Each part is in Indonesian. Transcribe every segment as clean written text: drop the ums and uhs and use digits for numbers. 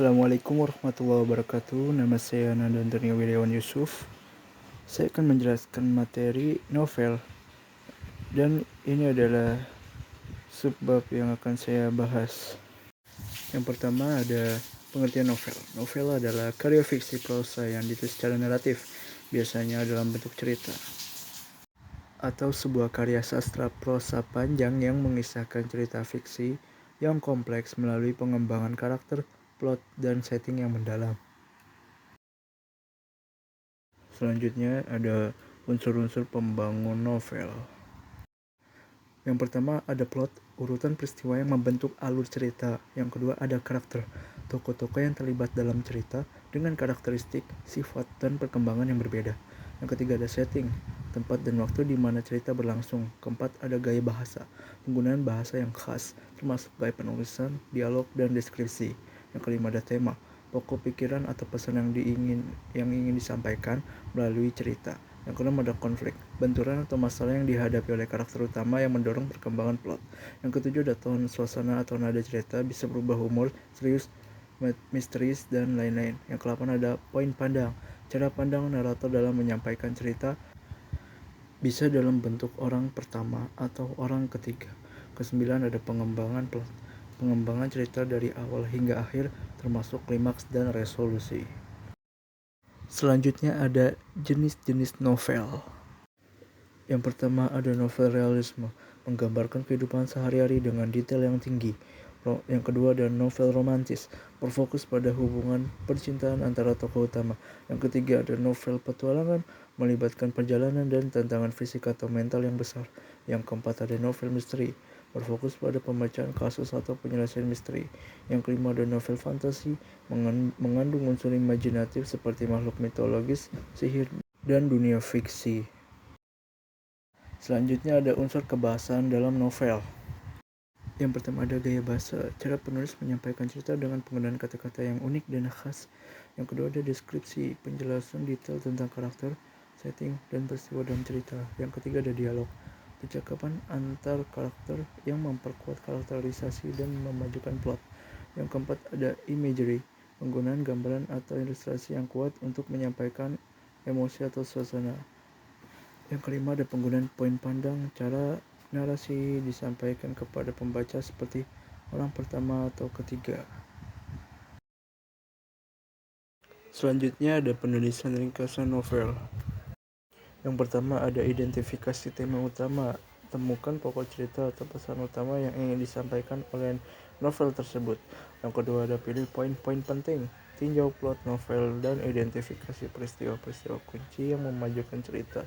Assalamualaikum warahmatullahi wabarakatuh. Nama saya Nanda Antonio Wirawan Yusuf. Saya akan menjelaskan materi novel. Dan ini adalah subbab yang akan saya bahas. Yang pertama ada pengertian novel. Novel adalah karya fiksi prosa yang ditulis secara naratif, biasanya dalam bentuk cerita, atau sebuah karya sastra prosa panjang yang mengisahkan cerita fiksi yang kompleks melalui pengembangan karakter, plot, dan setting yang mendalam. Selanjutnya ada unsur-unsur pembangun novel. Yang pertama ada plot, urutan peristiwa yang membentuk alur cerita. Yang kedua ada karakter, tokoh-tokoh yang terlibat dalam cerita dengan karakteristik, sifat, dan perkembangan yang berbeda. Yang ketiga ada setting, tempat dan waktu di mana cerita berlangsung. Keempat ada gaya bahasa, penggunaan bahasa yang khas, termasuk gaya penulisan, dialog, dan deskripsi. Yang kelima ada tema, pokok pikiran atau pesan yang ingin disampaikan melalui cerita. Yang keenam ada konflik, benturan atau masalah yang dihadapi oleh karakter utama yang mendorong perkembangan plot. Yang ketujuh ada tone, suasana atau nada cerita, bisa berubah humor, serius, misteris, dan lain-lain. Yang kedelapan ada poin pandang, cara pandang narator dalam menyampaikan cerita, bisa dalam bentuk orang pertama atau orang ketiga. Kesembilan ada pengembangan plot, pengembangan cerita dari awal hingga akhir, termasuk klimaks dan resolusi. Selanjutnya ada jenis-jenis novel. Yang pertama ada novel realisme, menggambarkan kehidupan sehari-hari dengan detail yang tinggi. Yang kedua ada novel romantis, berfokus pada hubungan percintaan antara tokoh utama. Yang ketiga ada novel petualangan, melibatkan perjalanan dan tantangan fisik atau mental yang besar. Yang keempat ada novel misteri, berfokus pada pembacaan kasus atau penyelesaian misteri. Yang kelima ada novel fantasi, mengandung unsur imajinatif seperti makhluk mitologis, sihir, dan dunia fiksi. Selanjutnya ada unsur kebahasaan dalam novel. Yang pertama ada gaya bahasa, cara penulis menyampaikan cerita dengan penggunaan kata-kata yang unik dan khas. Yang kedua ada deskripsi, penjelasan detail tentang karakter, setting, dan peristiwa dalam cerita. Yang ketiga ada dialog, percakapan antar karakter yang memperkuat karakterisasi dan memajukan plot. Yang keempat ada imagery, penggunaan gambaran atau ilustrasi yang kuat untuk menyampaikan emosi atau suasana. Yang kelima ada penggunaan poin pandang, cara narasi disampaikan kepada pembaca seperti orang pertama atau ketiga. Selanjutnya ada penulisan ringkasan novel. Yang pertama ada identifikasi tema utama, temukan pokok cerita atau pesan utama yang ingin disampaikan oleh novel tersebut. Yang kedua ada pilih poin-poin penting, tinjau plot novel dan identifikasi peristiwa-peristiwa kunci yang memajukan cerita.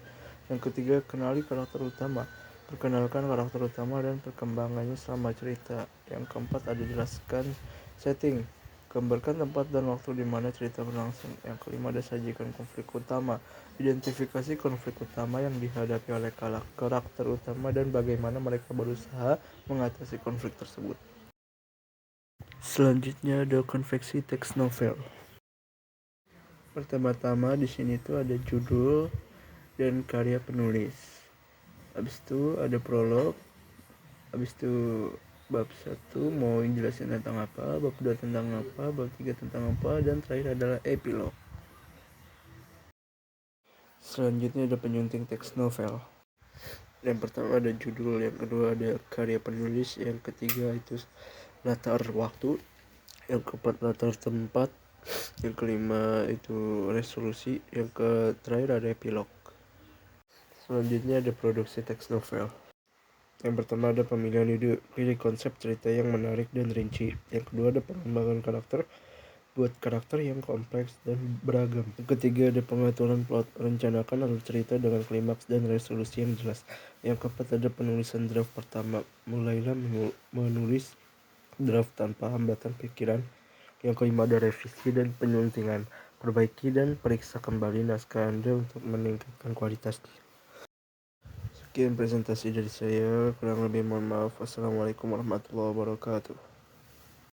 Yang ketiga, kenali karakter utama, perkenalkan karakter utama dan perkembangannya selama cerita. Yang keempat ada jelaskan setting, gambarkan tempat dan waktu di mana cerita berlangsung. Yang kelima ada sajikan konflik utama, identifikasi konflik utama yang dihadapi oleh karakter utama dan bagaimana mereka berusaha mengatasi konflik tersebut. Selanjutnya ada konveksi teks novel. Pertama-tama di sini tuh ada judul dan karya penulis. Habis itu ada prolog. Habis itu bab 1 mau jelasin tentang apa, bab 2 tentang apa, bab 3 tentang apa, dan terakhir adalah epilog. Selanjutnya ada penyunting teks novel. Yang pertama ada judul, yang kedua ada karya penulis, yang ketiga itu latar waktu, yang keempat latar tempat, yang kelima itu resolusi, yang terakhir ada epilog. Selanjutnya ada produksi teks novel. Yang pertama ada pemilihan ide, pilih konsep cerita yang menarik dan rinci. Yang kedua ada pengembangan karakter, buat karakter yang kompleks dan beragam. Yang ketiga ada pengaturan plot, rencanakan alur cerita dengan klimaks dan resolusi yang jelas. Yang keempat ada penulisan draft pertama, mulailah menulis draft tanpa hambatan pikiran. Yang kelima ada revisi dan penyuntingan, perbaiki dan periksa kembali naskah Anda untuk meningkatkan kualitasnya. Sekian presentasi dari saya, kurang lebih mohon maaf. Wassalamualaikum warahmatullahi wabarakatuh.